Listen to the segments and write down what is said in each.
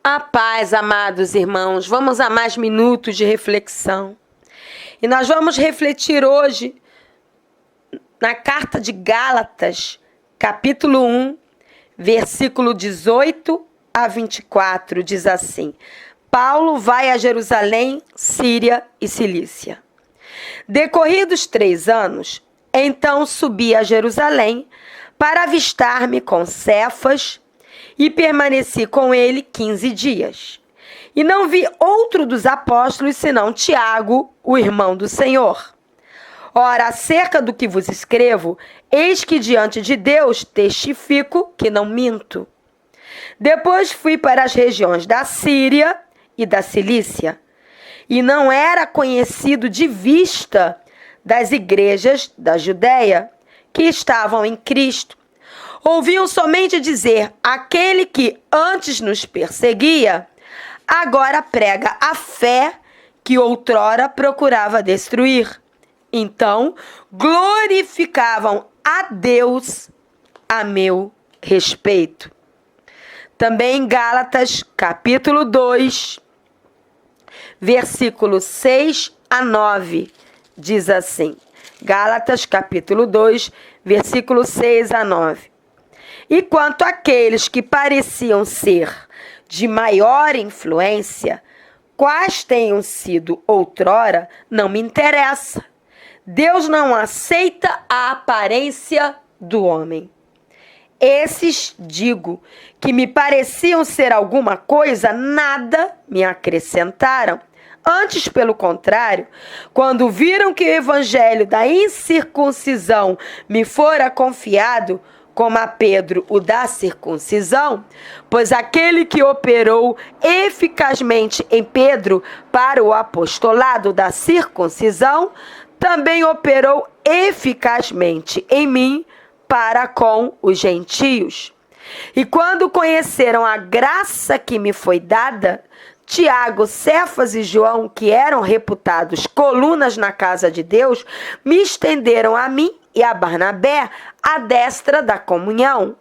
A paz, amados irmãos, vamos a mais minutos de reflexão. E nós vamos refletir hoje na carta de Gálatas, capítulo 1, versículo 18 a 24, diz assim: Paulo vai a Jerusalém, Síria e Cilícia. Decorridos 3 anos, então subi a Jerusalém para avistar-me com Cefas, e permaneci com ele 15 dias. E não vi outro dos apóstolos senão Tiago, o irmão do Senhor. Ora, acerca do que vos escrevo, eis que diante de Deus testifico que não minto. Depois fui para as regiões da Síria e da Cilícia, e não era conhecido de vista das igrejas da Judéia que estavam em Cristo. Ouviam somente dizer: aquele que antes nos perseguia, agora prega a fé que outrora procurava destruir. Então, glorificavam a Deus a meu respeito. Também em Gálatas, capítulo 2, versículo 6 a 9, diz assim. Gálatas, capítulo 2, versículo 6 a 9. E quanto àqueles que pareciam ser de maior influência, quais tenham sido outrora, não me interessa. Deus não aceita a aparência do homem. Esses, digo, que me pareciam ser alguma coisa, nada me acrescentaram. Antes, pelo contrário, quando viram que o evangelho da incircuncisão me fora confiado, como a Pedro o da circuncisão, pois aquele que operou eficazmente em Pedro para o apostolado da circuncisão, também operou eficazmente em mim para com os gentios. E quando conheceram a graça que me foi dada, Tiago, Cefas e João, que eram reputados colunas na casa de Deus, me estenderam a mim e a Barnabé a destra da comunhão,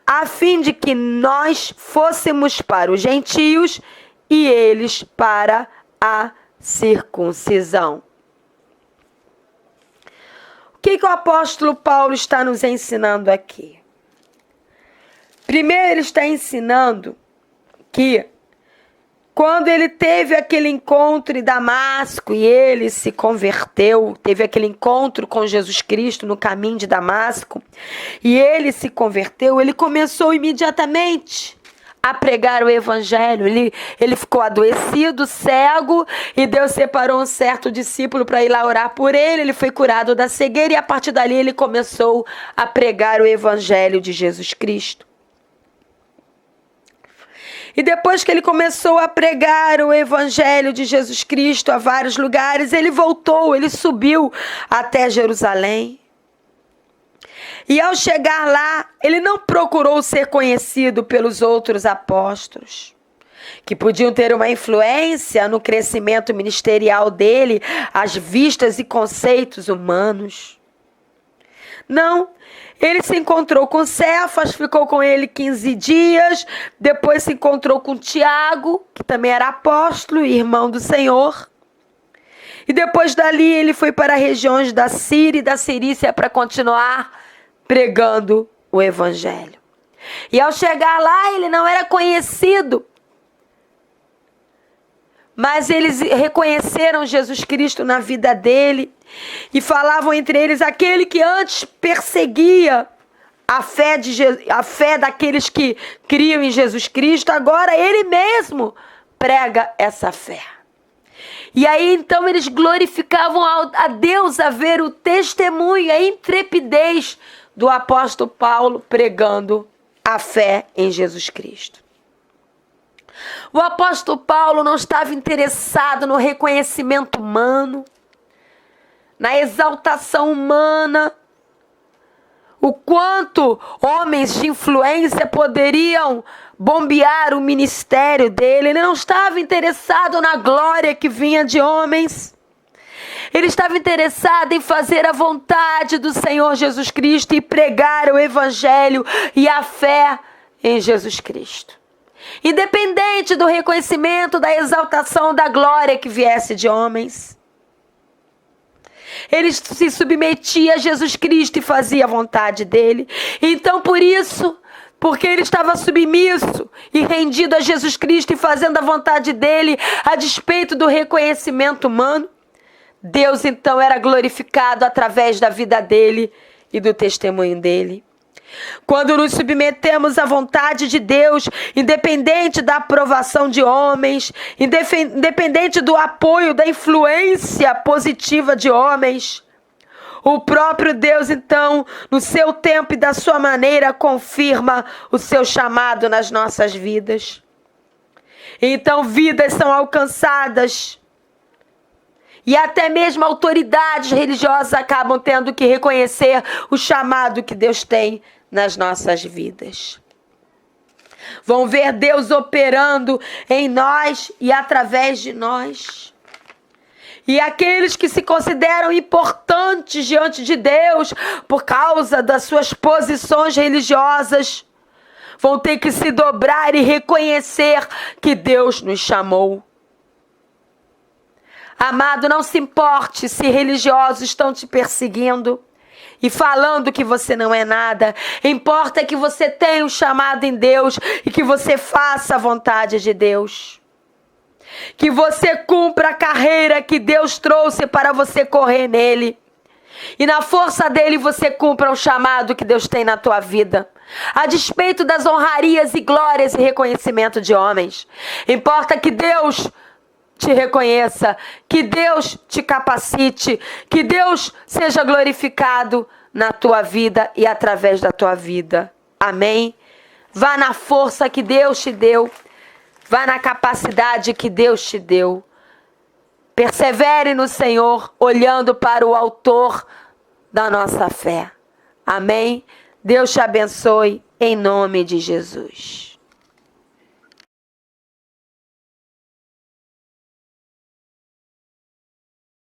a fim de que nós fôssemos para os gentios e eles para a circuncisão. O que o apóstolo Paulo está nos ensinando aqui? Primeiro, ele está ensinando que quando ele teve aquele encontro em Damasco e ele se converteu, teve aquele encontro com Jesus Cristo no caminho de Damasco, e ele se converteu, ele começou imediatamente a pregar o evangelho. Ele ficou adoecido, cego, e Deus separou um certo discípulo para ir lá orar por ele. Ele foi curado da cegueira e a partir dali ele começou a pregar o evangelho de Jesus Cristo. E depois que ele começou a pregar o evangelho de Jesus Cristo a vários lugares, ele voltou, ele subiu até Jerusalém. E ao chegar lá, ele não procurou ser conhecido pelos outros apóstolos, que podiam ter uma influência no crescimento ministerial dele, às vistas e conceitos humanos. Não, ele se encontrou com Cefas, ficou com ele 15 dias, depois se encontrou com Tiago, que também era apóstolo e irmão do Senhor. E depois dali ele foi para as regiões da Síria e da Cilícia para continuar pregando o evangelho. E ao chegar lá, ele não era conhecido, mas eles reconheceram Jesus Cristo na vida dele e falavam entre eles: aquele que antes perseguia a fé daqueles que criam em Jesus Cristo, agora ele mesmo prega essa fé. E aí então eles glorificavam a Deus a ver o testemunho, a intrepidez do apóstolo Paulo pregando a fé em Jesus Cristo. O apóstolo Paulo não estava interessado no reconhecimento humano, na exaltação humana, o quanto homens de influência poderiam bombear o ministério dele. Ele não estava interessado na glória que vinha de homens. Ele estava interessado em fazer a vontade do Senhor Jesus Cristo e pregar o evangelho e a fé em Jesus Cristo. independente do reconhecimento, da exaltação, da glória que viesse de homens. Ele se submetia a Jesus Cristo e fazia a vontade dele. Então, por isso, porque ele estava submisso e rendido a Jesus Cristo e fazendo a vontade dele, a despeito do reconhecimento humano, Deus então era glorificado através da vida dele e do testemunho dele. Quando nos submetemos à vontade de Deus, independente da aprovação de homens, independente do apoio, da influência positiva de homens, o próprio Deus, então, no seu tempo e da sua maneira, confirma o seu chamado nas nossas vidas. Então, vidas são alcançadas. E até mesmo autoridades religiosas acabam tendo que reconhecer o chamado que Deus tem nas nossas vidas. Vão ver Deus operando em nós e através de nós. E aqueles que se consideram importantes diante de Deus por causa das suas posições religiosas vão ter que se dobrar e reconhecer que Deus nos chamou. Amado, não se importe se religiosos estão te perseguindo e falando que você não é nada. Importa que você tenha um chamado em Deus e que você faça a vontade de Deus. Que você cumpra a carreira que Deus trouxe para você correr nele. E na força dele você cumpra o chamado que Deus tem na tua vida. A despeito das honrarias e glórias e reconhecimento de homens. Importa que Deus te reconheça, que Deus te capacite, que Deus seja glorificado na tua vida e através da tua vida. Amém? Vá na força que Deus te deu. Vá na capacidade que Deus te deu. Persevere no Senhor, olhando para o autor da nossa fé. Amém? Deus te abençoe, em nome de Jesus.